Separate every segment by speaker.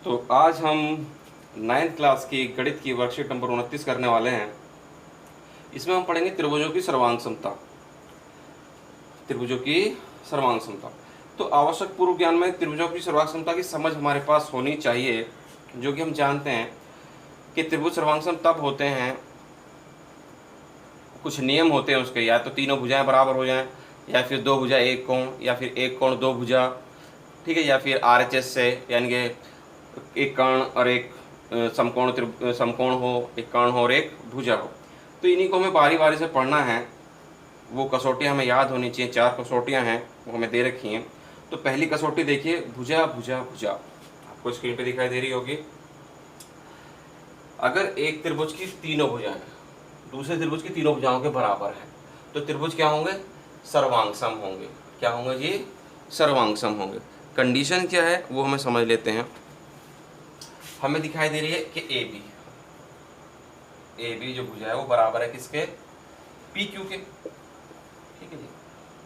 Speaker 1: तो आज हम 9th क्लास की गणित की वर्कशीट नंबर 29 करने वाले हैं। इसमें हम पढ़ेंगे त्रिभुजों की सर्वांग समता। त्रिभुजों की सर्वांग समता। तो आवश्यक पूर्व ज्ञान में त्रिभुजों की सर्वांग समता की समझ हमारे पास होनी चाहिए, जो कि हम जानते हैं कि त्रिभुज सर्वांग सम तब होते हैं, कुछ नियम होते हैं उसके, या तो तीनों भुजाएं बराबर हो जाएं, या फिर दो भुजा एक कोण, या फिर एक कोण दो भुजा, ठीक है, या फिर RHS से, यानी कि एक कर्ण और एक समकोण हो, एक कर्ण हो और एक भुजा हो। तो इन्हीं को हमें बारी बारी से पढ़ना है। वो कसौटियाँ हमें याद होनी चाहिए। 4 कसौटियाँ हैं, वो हमें दे रखी हैं। तो पहली कसौटी देखिए, भुजा भुजा भुजा, आपको स्क्रीन पे दिखाई दे रही होगी। अगर एक त्रिभुज की तीनों भुजाएं दूसरे त्रिभुज की तीनों भुजाओं के बराबर है, तो त्रिभुज क्या होंगे? सर्वांगसम होंगे। क्या होंगे जी? सर्वांगसम होंगे। कंडीशन क्या है वो हमें समझ लेते हैं। हमें दिखाई दे रही है कि ए बी जो भुजा है वो बराबर है किसके? पी क्यू के, ठीक है जी।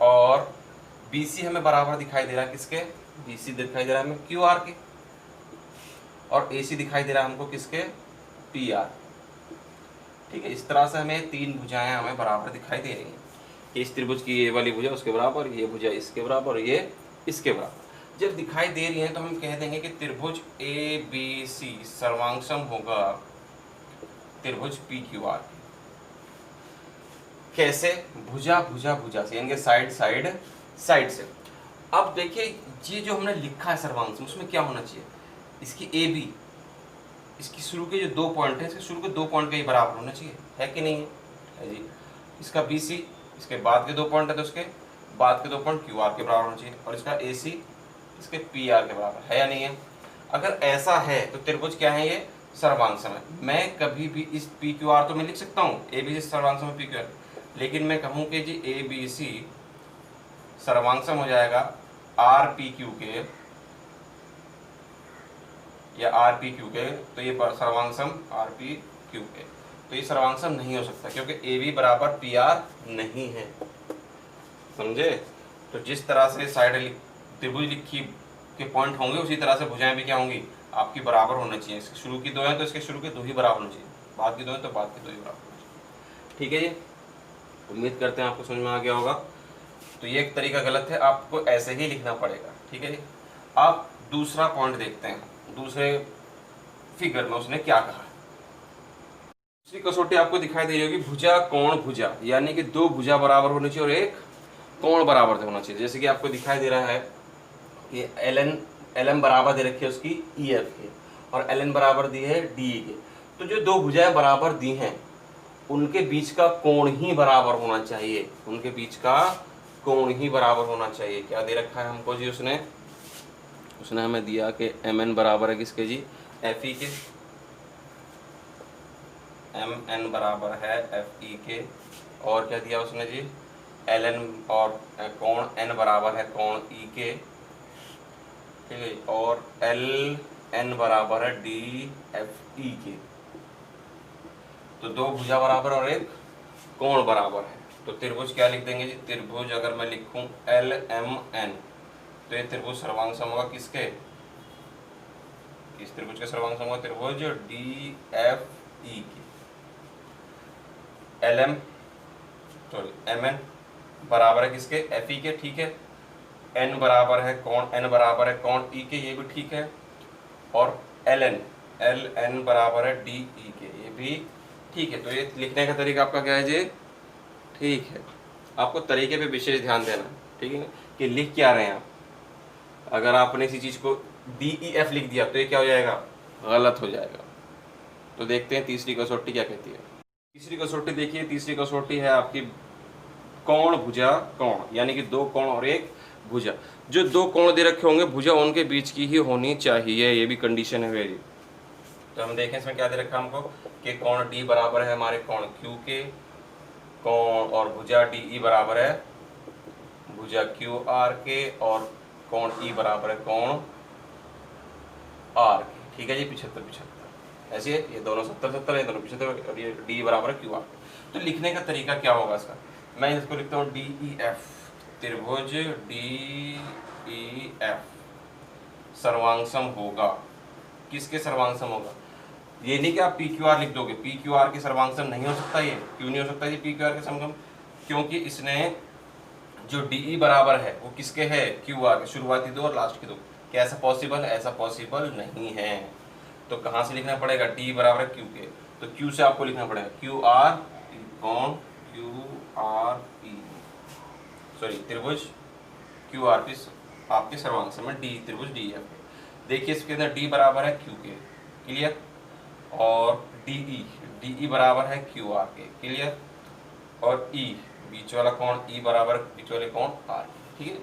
Speaker 1: और बी सी हमें बराबर दिखाई दे रहा है किसके? बी सी दिखाई दे रहा है हमें क्यू आर के। और ए सी दिखाई दे रहा है हमको किसके? P R. ठीक है, इस तरह से हमें तीन भुजाएं हमें बराबर दिखाई दे रही हैं कि इस त्रिभुज की ये वाली भुजा उसके बराबर, ये भुजा इसके बराबर और ये इसके बराबर। जब दिखाई दे रही है तो हम कह देंगे कि त्रिभुज ए बी सी सर्वांगसम होगा त्रिभुज पी क्यू आर। कैसे? भुजा भुजा भुजा से, यानी कि साइड साइड साइड से। अब देखिए, ये जो हमने लिखा है सर्वांगसम, उसमें क्या होना चाहिए? इसकी ए बी, इसकी शुरू के जो 2 पॉइंट है, इसके शुरू के 2 पॉइंट का ही बराबर होना चाहिए, है कि नहीं है जी। इसका बी सी, इसके बाद के 2 पॉइंट है तो उसके बाद के 2 पॉइंट क्यू आर के बराबर होना चाहिए। और इसका ए सी इसके पी आर के बराबर है या नहीं है? अगर ऐसा है तो त्रिभुज क्या है? ये सर्वांगसम है। मैं कभी भी इस पी क्यू आर तो मैं लिख सकता हूँ ए बी सी सर्वांगसम है पी क्यू आर, लेकिन मैं कहूँ कि जी ए बी सी सर्वांगसम हो जाएगा आर पी क्यू के या आर पी क्यू के, तो ये सर्वांगसम आर पी क्यू के, तो ये सर्वांगसम नहीं हो सकता, क्योंकि ए बी बराबर पी आर नहीं है। समझे? तो जिस तरह से साइड त्रिभुज लिखी के पॉइंट होंगे, उसी तरह से भुजाएं भी क्या होंगी? आपकी बराबर होना चाहिए। इसके शुरू की 2 हैं तो इसके शुरू के 2 ही बराबर होना चाहिए, बाद की 2 हैं तो बाद के 2 ही बराबर होना चाहिए। ठीक है जी, उम्मीद करते हैं आपको समझ में आ गया होगा। तो ये एक तरीका गलत है, आपको ऐसे ही लिखना पड़ेगा। ठीक है जी। आप दूसरा पॉइंट देखते हैं, दूसरे फिगर में उसने क्या कहा। दूसरी कसौटी आपको दिखाई दे रही होगी, भुजा कोण भुजा, यानी कि 2 भुजा बराबर होनी चाहिए और एक कोण बराबर होना चाहिए। जैसे कि आपको दिखाई दे रहा है कि एल एम बराबर दे रखी है उसकी ई एफ के, और एल एन बराबर दी है डी के। तो जो 2 भुजाएं बराबर दी हैं, उनके बीच का कोण ही बराबर होना चाहिए। उनके बीच का कोण ही बराबर होना चाहिए। क्या दे रखा है हमको जी? उसने हमें दिया कि एम एन बराबर है किसके जी? एफ ई के। एम एन बराबर है एफ ई के। और क्या दिया उसने जी? एल एन, और कोण एन बराबर है कोण ई के, ठीक है। और एल एन बराबर है डी एफ ई के। तो 2 भुजा बराबर और एक कोण बराबर है। तो त्रिभुज क्या लिख देंगे जी? त्रिभुज अगर मैं लिखूं एल एम एन, तो ये त्रिभुज सर्वांगसम होगा किसके? इस त्रिभुज के सर्वांगसम होगा त्रिभुज D F E K. L M sorry M N बराबर है किसके? एफ ई के, ठीक है। एन बराबर है कोण, एन बराबर है कोण ई के, ये भी ठीक है। और एल एन बराबर है डी ई के, ये भी ठीक है। तो ये लिखने का तरीका आपका क्या है जी? ठीक है, आपको तरीके पे विशेष ध्यान देना, ठीक है, कि लिख क्या रहे हैं आप। अगर आपने इसी चीज को डी ई एफ लिख दिया तो ये क्या हो जाएगा? गलत हो जाएगा। तो देखते हैं तीसरी कसौटी क्या कहती है। तीसरी कसौटी देखिए, तीसरी कसौटी है आपकी कोण भुजा कोण, यानी कि 2 कोण और एक भुजा। जो 2 कोण दे रखे होंगे, भुजा उनके बीच की ही होनी चाहिए, ये भी कंडीशन है वेरी। तो हम देखें इसमें क्या दे रखा है हमको कि कोण डी बराबर है हमारे कोण क्यू के, कोण और भुजा डी ई बराबर है भुजा क्यू आर के, और कोण ई बराबर है कोण आर के। ठीक है जी, 75-75 ऐसे है। ये दोनों 70-70, ये दोनों 75, और ये डी बराबर है क्यू आर। तो लिखने का तरीका क्या होगा इसका? मैं इसको लिखता हूँ डी ई एफ, त्रिभुज डी ई एफ सर्वांगसम होगा किसके सर्वांग होगा। ये नहीं कि आप पी क्यू आर लिख दोगे, पी क्यू आर के सर्वांग नहीं हो सकता। ये क्यों नहीं हो सकता जी पी क्यू आर के समगम, क्योंकि इसने जो डी बराबर है वो किसके है, क्यू आर के, शुरुआती दो और लास्ट के दो। क्या ऐसा पॉसिबल है, ऐसा पॉसिबल नहीं है। तो कहाँ से लिखना पड़ेगा, डी बराबर है क्यू के, तो क्यू से आपको लिखना पड़ेगा क्यू आर कौन, क्यू आर पी, सॉरी त्रिभुज क्यू आर पी आपके सर्वांग में डी त्रिभुज डी एफ। देखिए इसके अंदर डी बराबर है क्यू के, क्लियर, और डी बराबर है क्यू आर के, क्लियर, और ई बीच वाला कौन, ई बराबर बीच वाले कौन आर, ठीक है।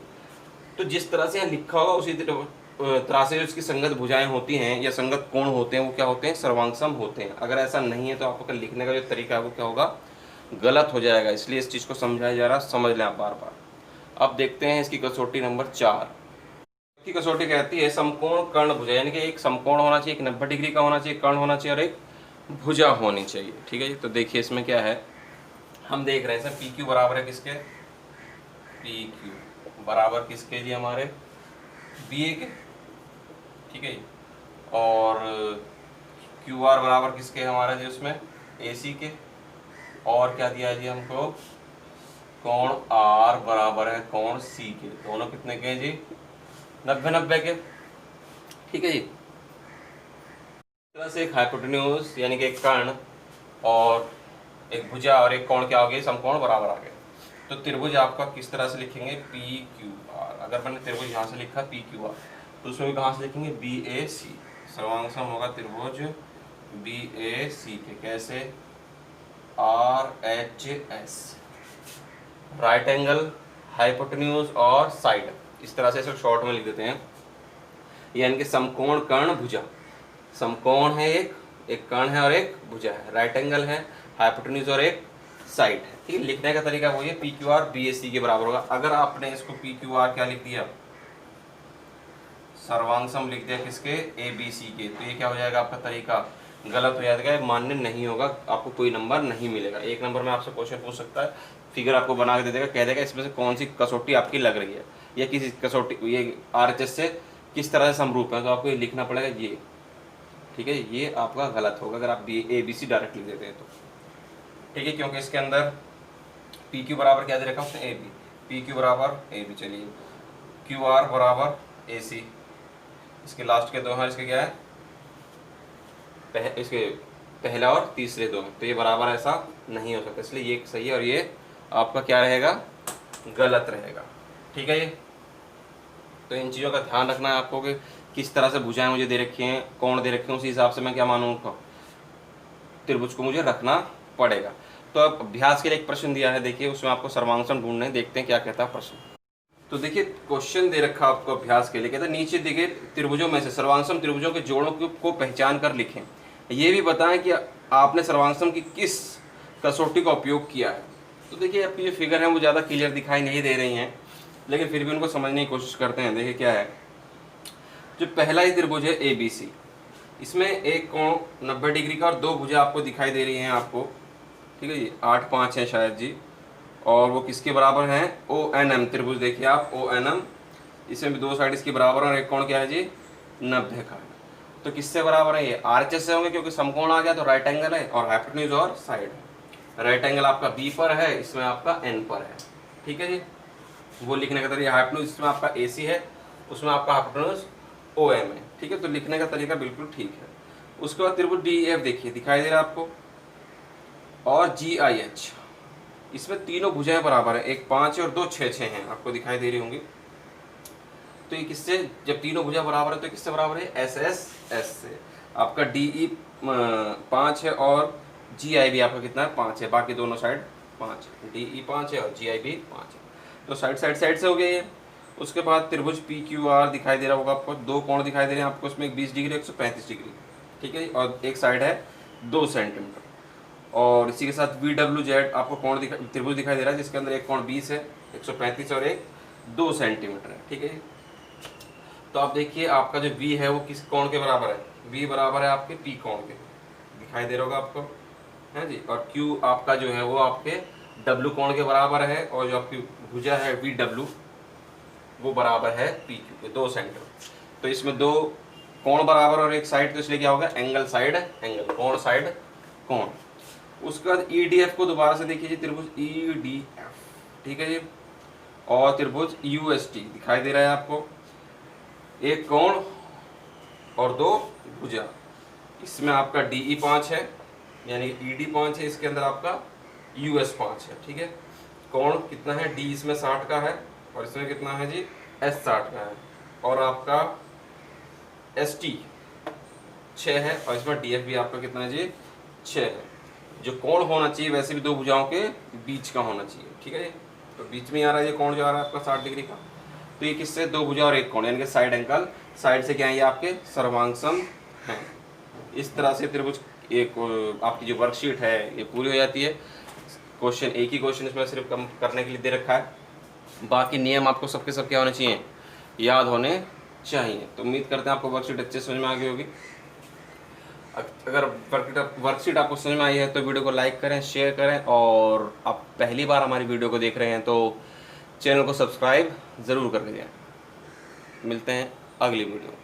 Speaker 1: तो जिस तरह से यहाँ लिखा होगा उसी तरह से जो इसकी संगत भुजाएं होती हैं या संगत कोण होते हैं वो क्या होते हैं, सर्वांगसम होते हैं। अगर ऐसा नहीं है तो आपको लिखने का जो तरीका है वो क्या होगा, गलत हो जाएगा। इसलिए इस चीज़ को समझाया जा रहा है, समझ लें आप बार बार। अब देखते हैं इसकी कसौटी नंबर 4 की कसौटी कहती है समकोण कर्ण भुजा, यानी कि एक समकोण होना चाहिए, एक 90 डिग्री का होना चाहिए, कर्ण होना चाहिए और एक भुजा होनी चाहिए, ठीक है जी। तो देखिए इसमें क्या है, हम देख रहे हैं सर पी क्यू बराबर है किसके, पी क्यू बराबर किसके जी, हमारे बी ए के, ठीक है जी, और क्यू आर बराबर किसके हमारे जी, उसमें ए सी के, और क्या दिया है जी हमको, कोण आर बराबर है कोण सी के, दोनों कितने के हैं जी, 90-90 के, ठीक है जी। इस तरह से एक हाइपोटेन्यूज यानी कि एक कर्ण और एक भुजा और एक कोण क्या हो गया, समकोण बराबर आ गए। तो त्रिभुज आपका किस तरह से लिखेंगे, पी क्यू आर। अगर मैंने त्रिभुज यहाँ से लिखा पी क्यू आर तो उसमें भी कहाँ से लिखेंगे, बी ए सी, सर्वांग होगा त्रिभुज बी ए सी के, कैसे, R H S, right angle, hypotenuse और साइड, इस तरह से इसे शॉर्ट में लिख देते हैं। यानी कि समकोण कर्ण भुजा, समकोण है एक कर्ण है और एक भुजा है, राइट एंगल है, हाइपोटेन्यूज और एक साइड है, ठीक है। लिखने का तरीका वही है, पी क्यू आर बी ए सी के बराबर होगा। अगर आपने इसको पी क्यू आर क्या लिख दिया, सर्वांग लिख दिया किसके, ए बी सी के, तो ये क्या हो जाएगा, आपका तरीका गलत हो जाएगा, मान्य नहीं होगा, आपको कोई नंबर नहीं मिलेगा। एक नंबर में आपसे क्वेश्चन पूछ सकता है, फिगर आपको बना के दे देगा, कह देगा इसमें से कौन सी कसौटी आपकी लग रही है या किसी कसौटी ये आरएचएस से किस तरह से समरूप है, तो आपको ये लिखना पड़ेगा ये, ठीक है। ये आपका गलत होगा अगर आप ए बी सी डायरेक्ट लिख देते हैं तो, ठीक है, क्योंकि इसके अंदर पी क्यू बराबर क्या दे रखा उसने, ए बी, पी क्यू बराबर ए बी, चलिए क्यू आर बराबर ए सी, इसके लास्ट के दो हैं, इसके क्या है, इसके पहला और तीसरे दो हैं, तो ये बराबर ऐसा नहीं हो सकता, इसलिए ये सही है और ये आपका क्या रहेगा, गलत रहेगा, ठीक है। ये तो इन चीज़ों का ध्यान रखना है आपको कि किस तरह से भुजाएं मुझे दे रखी हैं, कोण दे रखे हैं, उसी हिसाब से मैं क्या मानूँ, त्रिभुज को मुझे रखना पड़ेगा। तो अब अभ्यास के लिए एक प्रश्न दिया है, देखिए उसमें आपको सर्वांग ढूंढने, देखते हैं क्या कहता है प्रश्न। तो देखिए क्वेश्चन दे रखा आपको अभ्यास के लिए, कहता है नीचे दिए त्रिभुजों में से सर्वांग त्रिभुजों के जोड़ों को पहचान कर लिखें, ये भी बताएं कि आपने सर्वांग की किस कसौटी का उपयोग किया है। तो देखिए आपकी जो फिगर है वो ज़्यादा क्लियर दिखाई नहीं दे रही हैं, लेकिन फिर भी उनको समझने की कोशिश करते हैं। देखिए क्या है, जो पहला ही त्रिभुज है ए बी सी, इसमें एक कोण 90 डिग्री का और दो भुजा आपको दिखाई दे रही हैं आपको, ठीक है जी, 8 5 है शायद जी, और वो किसके बराबर हैं, ओ एन एम त्रिभुज, देखिए आप ओ एन एम, इसमें भी दो साइड इसके बराबर और एक कोण क्या है जी 90 का है। तो किससे बराबर है, ये आरएचएस से होंगे क्योंकि समकोण आ गया तो राइट एंगल है, और हाइपोटेन्यूज और साइड है। राइट एंगल आपका बी पर है, इसमें आपका एन पर है, ठीक है जी। वो लिखने का तरीका, हाइपोटेन्यूज इसमें आपका ए सी है, उसमें आपका हाइपोटेन्यूज ओ एम है, ठीक है। तो लिखने का तरीका बिल्कुल ठीक है। उसके बाद त्रिभुज डी एफ देखिए दिखाई दे रहा है आपको, और जी आई एच, इसमें तीनों भुजाएं बराबर है, एक 5 और दो 6 6 हैं, आपको दिखाई दे रही होंगी। तो ये किससे, जब तीनों भुजा बराबर है तो किससे बराबर है, एस एस एस से। आपका डी ई 5 है और जी आई भी आपका कितना है 5 है, बाकी दोनों साइड 5 है, डी ई 5 है और जी आई भी 5 है, तो साइड से हो गया ये। उसके बाद त्रिभुज पी क्यू आर दिखाई दे रहा होगा आपको, दो कोण दिखाई दे रहे हैं आपको, उसमें एक 20 डिग्री 135 डिग्री, ठीक है, और एक साइड है 2 सेंटीमीटर। और इसी के साथ वी डब्ल्यू जेड आपको कोण त्रिभुज दिखाई दे रहा है, जिसके अंदर एक कोण 20 है 135 और एक 2 सेंटीमीटर है, ठीक है। तो आप देखिए आपका जो v है वो किस कोण के बराबर है, v बराबर है आपके p कोण के, दिखाई दे रहा होगा आपको, है जी। और q आपका जो है वो आपके w कोण के बराबर है, और जो आपकी भुजा है v w वो बराबर है p q के, 2 सेंटीमीटर। तो इसमें दो कोण बराबर और एक साइड, तो इसलिए क्या होगा, एंगल साइड एंगल, कोण साइड कोण। उसके बाद EDF को दोबारा से देखिए जी, त्रिभुज EDF, ठीक है जी, और त्रिभुज UST दिखाई दे रहा है आपको, एक कोण और दो भुजा। इसमें आपका DE 5 है, यानी ED 5 है, इसके अंदर आपका US 5 है, ठीक है। कोण कितना है, D इसमें 60 का है, और इसमें कितना है जी, S 60 का है, और आपका ST 6 है, और इसमें DF भी आपका कितना है जी, 6 है। जो कोण होना चाहिए वैसे भी दो भुजाओं के बीच का होना चाहिए, ठीक है जी। तो बीच में आ रहा है ये कोण जो आ रहा है आपका 60 डिग्री का, तो ये किससे, दो भुजा और एक कोण, यानी कि साइड एंगल, साइड से क्या है, ये आपके सर्वांग हैं। इस तरह से त्रिभुज एक आपकी जो वर्कशीट है ये पूरी हो जाती है। क्वेश्चन, एक ही क्वेश्चन इसमें सिर्फ कम करने के लिए दे रखा है, बाकी नियम आपको सबके सब क्या होने चाहिए, याद होने चाहिए। तो उम्मीद करते हैं आपको वर्कशीट अच्छे समझ में आ गई होगी। अगर वर्कशीट आपको समझ में आई है तो वीडियो को लाइक करें, शेयर करें, और आप पहली बार हमारी वीडियो को देख रहे हैं तो चैनल को सब्सक्राइब ज़रूर कर लीजिए। मिलते हैं अगली वीडियो।